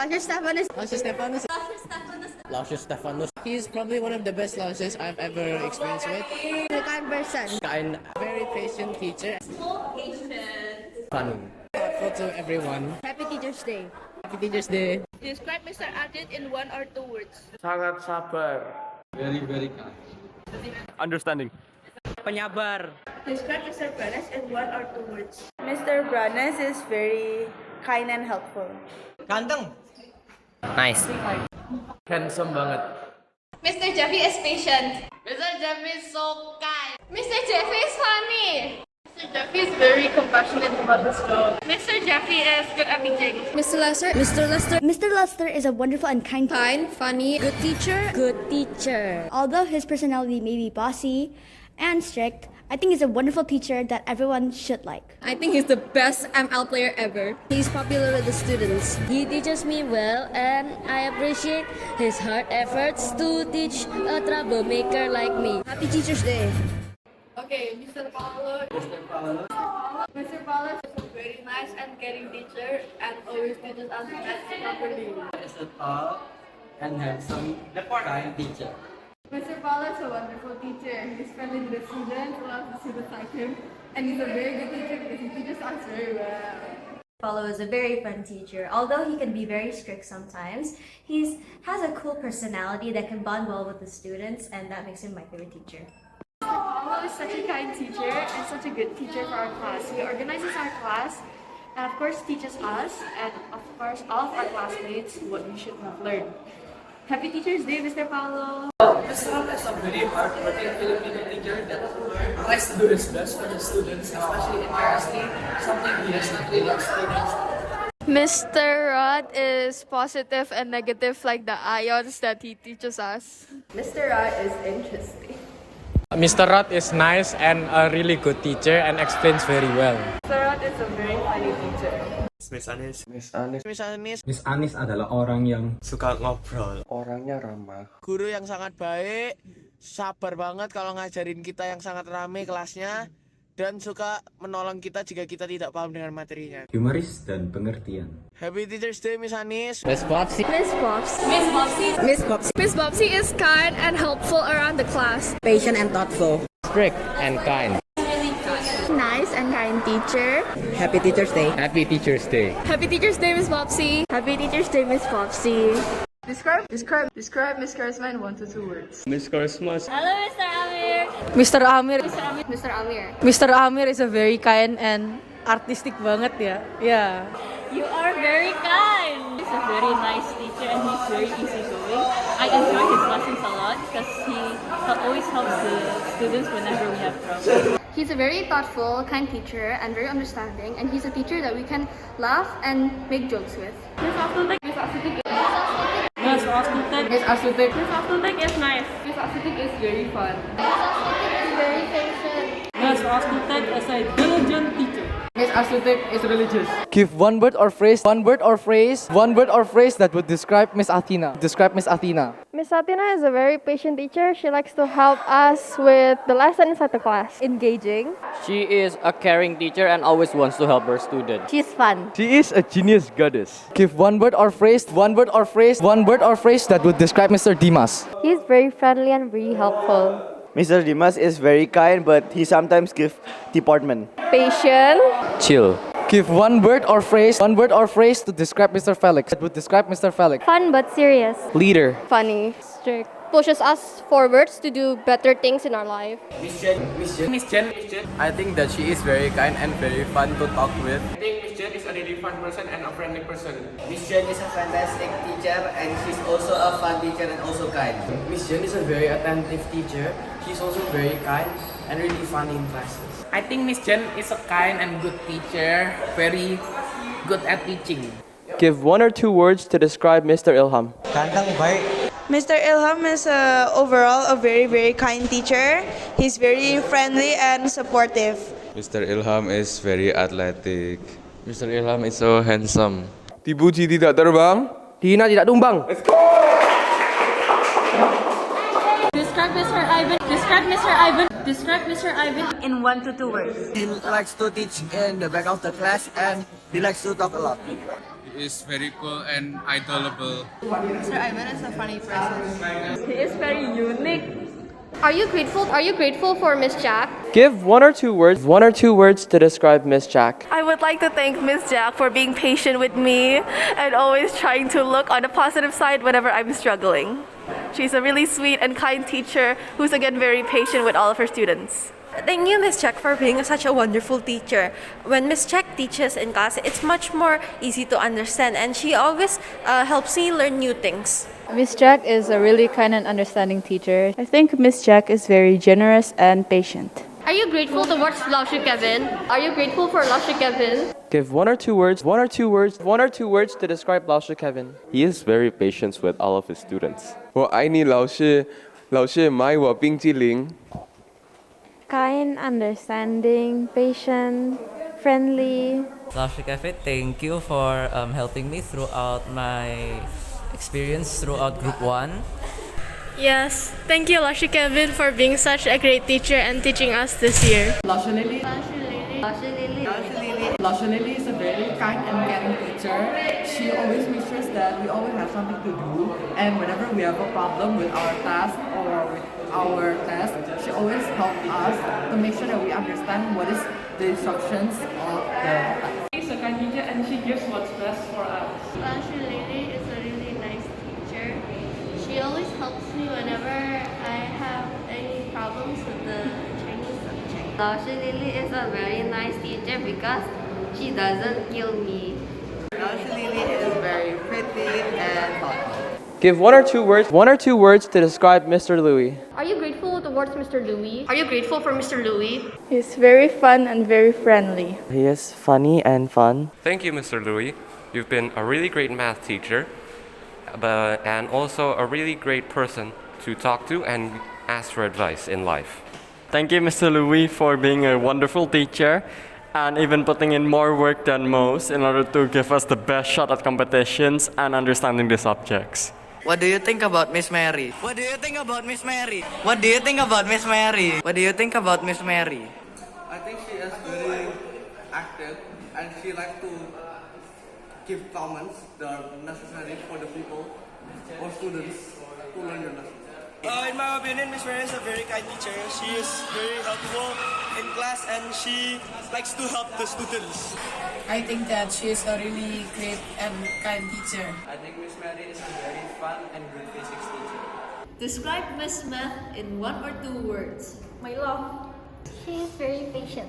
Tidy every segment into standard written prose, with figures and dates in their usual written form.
Lausius Stephanus. Lausius Stephanus. Lausius Stephanus. He's probably one of the best Lausius I've ever experienced with. The kind person. Kind, very patient teacher. So patient. Funny. Thoughtful to everyone. Happy Teacher's Day. Happy Teacher's Day. Describe Mr. Adit in 1 or 2 words. Sangat sabar. Very kind. Understanding. Penyabar. Describe Mr. Pranas in 1 or 2 words. Mr. Pranas is very kind and helpful. Ganteng. Nice. Handsome banget. Mr. Jeffy is patient. Mr. Jeffy is so kind. Mr. Jeffy is funny. Mr. Jeffy is very compassionate about his job. Mr. Jeffy is good at teaching. Mr. Lester. Mr. Lester is a wonderful and kind, funny, good teacher. Although his personality may be bossy and strict, I think he's a wonderful teacher that everyone should like. I think he's the best ML player ever. He's popular with the students. He teaches me well and I appreciate his hard efforts to teach a troublemaker like me. Happy Teacher's Day. Okay, Mr. Paulo. Mr. Paulo is a very nice and caring teacher and always teaches us math properly. Is a tall and handsome, kind teacher. Mr. Paulo is a wonderful teacher. He's friendly to the students, loves the students like him, and he's a very good teacher because he teaches us very well. Paulo is a very fun teacher. Although he can be very strict sometimes, he has a cool personality that can bond well with the students, and that makes him my favorite teacher. Paulo is such a kind teacher and such a good teacher for our class. He organizes our class and of course teaches us and of course all of our classmates what we should have learned. Happy Teacher's Day, Mr. Paulo! Mr. Ram is a very hard-working Filipino teacher that tries to do his best for the students, especially in chemistry, something he does not really experience. Mr. Rod is positive and negative like the ions that he teaches us. Mr. Rod is interesting. Mr. Rod is nice and a really good teacher and explains very well. Mr. Rod is a very funny teacher. Miss Anis. Miss Anis adalah orang yang Suka ngobrol. Orangnya ramah. guru yang sangat baik, sabar banget kalau ngajarin kita yang sangat rame kelasnya, dan suka menolong kita jika kita tidak paham dengan materinya. humoris dan pengertian. Happy Teacher's Day, Miss Anis. Miss Popsi. Miss Bobsy is kind and helpful around the class. Patient and thoughtful. Strict and kind. Nice and kind teacher. Happy Teacher's Day. Happy Teacher's Day. Happy Teacher's Day, Miss Bobsy. Happy Teacher's Day, Miss Popsy. Describe Miss Charisma in 1 to 2 words. Miss Christmas. Hello, Mr. Amir. Mr. Amir. Mr. Amir. Mr. Amir is a very kind and artistic banget ya. Yeah. You are very kind. He's a very nice teacher and he's very easygoing. I enjoy his lessons a lot because he always helps the students whenever we have problems. He's a very thoughtful, kind teacher and very understanding, and he's a teacher that we can laugh and make jokes with. Miss Asutik is nice. Miss Asutik is very fun. Miss Asutik is very patient. Miss Asutik is a diligent teacher. Miss Asutik is religious. Give one word or phrase that would describe Miss Athena. Miss Athena is a very patient teacher. She likes to help us with the lessons at the class. Engaging. She is a caring teacher and always wants to help her students. She's fun. She is a genius goddess. Give one word or phrase that would describe Mr. Dimas. He's very friendly and very helpful. Mr. Dimas is very kind, but he sometimes gives department. Patient. Chill. Give one word or phrase to describe Mr. Felix. That would describe Mr. Felix. Fun but serious. Leader. Funny. Strict. Pushes us forwards to do better things in our life. Miss Jen. I think that she is very kind and very fun to talk with. I think Miss Jen is a really fun person and a friendly person. Miss Jen is a fantastic teacher and she's also a fun teacher and also kind. Miss Jen is a very attentive teacher. She's also very kind and really funny in classes. I think Miss Jen is a kind and good teacher, very good at teaching. Give 1 or 2 words to describe Mr. Ilham. Ganteng, baik. Mr. Ilham is overall a very, very kind teacher. He's very friendly and supportive. Mr. Ilham is very athletic. Mr. Ilham is so handsome. Dipuji tidak terbang. Dihina tidak tumbang. Describe Mr. Ivan In 1 to 2 words. He likes to teach in the back of the class and he likes to talk a lot. He is very cool and idolable. Mr. Ivan is a funny person. He is very unique. Are you grateful? Are you grateful for Miss Jack? Give one or two words to describe Miss Jack. I would like to thank Miss Jack for being patient with me and always trying to look on the positive side whenever I'm struggling. She's a really sweet and kind teacher who's again very patient with all of her students. Thank you, Miss Jack, for being such a wonderful teacher. When Miss Jack teaches in class, it's much more easy to understand, and she always helps me learn new things. Miss Jack is a really kind and understanding teacher. I think Miss Jack is very generous and patient. Are you grateful towards Laoshi Kevin? Are you grateful for Laoshi Kevin? Give one or two words to describe Lao Shi Kevin. He is very patient with all of his students. 我爱你老师，老师买我冰激凌。 Kind, understanding, patient, friendly. Laoshi Cafe, thank you for helping me throughout my experience throughout Group 1. Yes, thank you Laoshi Kevin for being such a great teacher and teaching us this year. Laoshi Lily. Laoshi Lily is a very kind and caring teacher. She always makes sure that we always have something to do, and whenever we have a problem with our task or with our test, she always helps us to make sure that we understand what is the instructions of the task. She's a kind teacher and she gives what's best for us. Laoshi Lily is a really nice teacher. She always helps me whenever I have any problems with the Chinese subject. Laoshi Lily is a very nice teacher because she doesn't kill me. Laoshi Lily is very pretty and thoughtful. Give one or two words to describe Mr. Louis. Are you grateful towards Mr. Louis? Are you grateful for Mr. Louis? He's very fun and very friendly. He is funny and fun. Thank you, Mr. Louis. You've been a really great math teacher, and also a really great person to talk to and ask for advice in life. Thank you, Mr. Louis, for being a wonderful teacher and even putting in more work than most in order to give us the best shot at competitions and understanding the subjects. What do you think about Miss Mary? What do you think about Miss Mary? What do you think about Miss Mary? What do you think about Miss Mary? I think she is very active and she likes to give comments that are necessary for the people or students to learn the lesson. In my opinion, Miss Mary is a very kind teacher. She is very helpful in class and she likes to help the students. I think that she is a really great and kind teacher. I think Miss Mary is a very fun and good physics teacher. Describe Miss Math in one or two words. My love. She is very patient.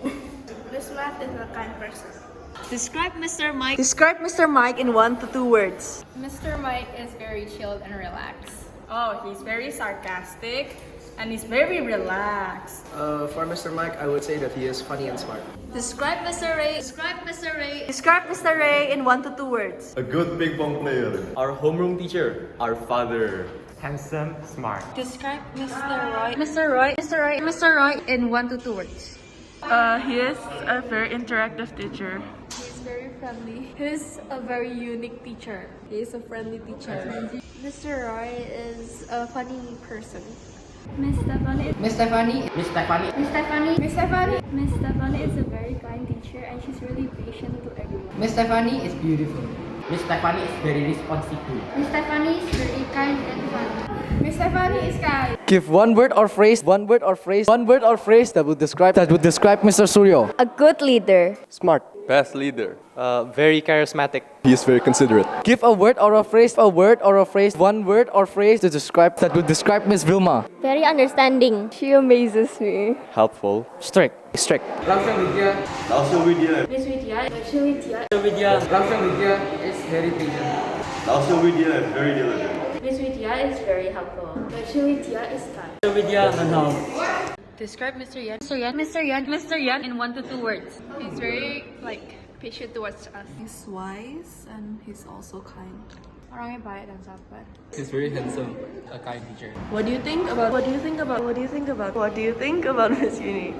Miss Math is a kind person. Describe Mr. Mike. Describe Mr. Mike in 1 to 2 words. Mr. Mike is very chilled and relaxed. Oh, he's very sarcastic and he's very relaxed. For Mr. Mike, I would say that he is funny and smart. Describe Mr. Ray. Describe Mr. Ray. Describe Mr. Ray in 1 to 2 words. A good ping pong player. Our homeroom teacher. Our father. Handsome, smart. Describe Mr. Roy. Mr. Roy. Mr. Roy. Mr. Roy in 1 to 2 words. He is a very interactive teacher. He's very friendly. He's a very unique teacher. He is a friendly teacher. Mr. Roy is a funny person. Miss Stephanie. Miss Stephanie. Miss Stephanie. Miss Stephanie. Miss Stephanie. Miss Stephanie is a very kind teacher and she's really patient to everyone. Miss Stephanie is beautiful. Miss Stephanie is very responsive too. Miss Stephanie is very kind and fun. Miss Stephanie is kind. Give one word or phrase that would describe Mr. Suryo. A good leader. Smart. Best leader. Very charismatic. He is very considerate. Give a word or a phrase, one word or phrase that would describe Miss Vilma. Very understanding. She amazes me. Helpful. Strict. Laoshi Vidya. Miss Vidya. Laoshi Vidya is very patient. Laoshi Vidya is very diligent. Miss Vidya is very helpful. Laoshi Vidya is kind. Describe Mr. Yan. Mr. Yan in 1 to 2 words. He's very patient towards us. He's wise and he's also kind. Orangnya baik dan sabar. He's very handsome, a kind teacher. What do you think about Miss Uni?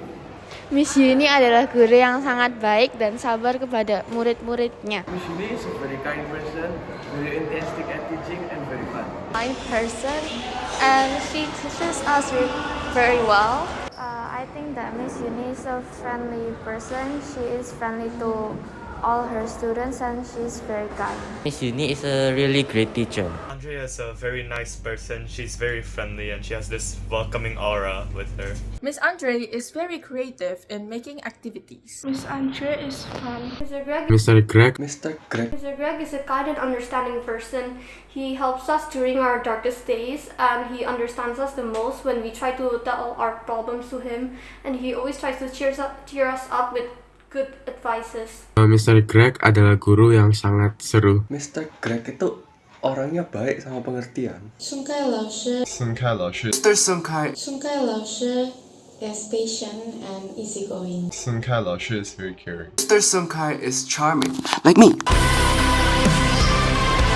Miss Yuni adalah guru yang sangat baik dan sabar kepada murid-muridnya. Miss Uni is a very kind person, very enthusiastic at teaching and very fun. Kind person and she teaches us very well. I think that Miss Yuni is a friendly person. She is friendly to all her students, and she's very kind. Miss Uni is a really great teacher. Andrea is a very nice person. She's very friendly and she has this welcoming aura with her. Miss Andre is very creative in making activities. Miss Andre is fun. Mr. Greg. Mr. Greg. Mr. Greg is a kind and understanding person. He helps us during our darkest days, and he understands us the most when we try to tell our problems to him, and he always tries to cheer us up with good advices. Mr. Greg adalah guru yang sangat seru. Mr. Greg itu orangnya baik sama pengertian. Sun Kai 老师 Mr. Sun Kai. sun Kai 老师 is patient and easygoing. Sun Kai 老师 is very caring. Mr. Sun Kai is charming, like me.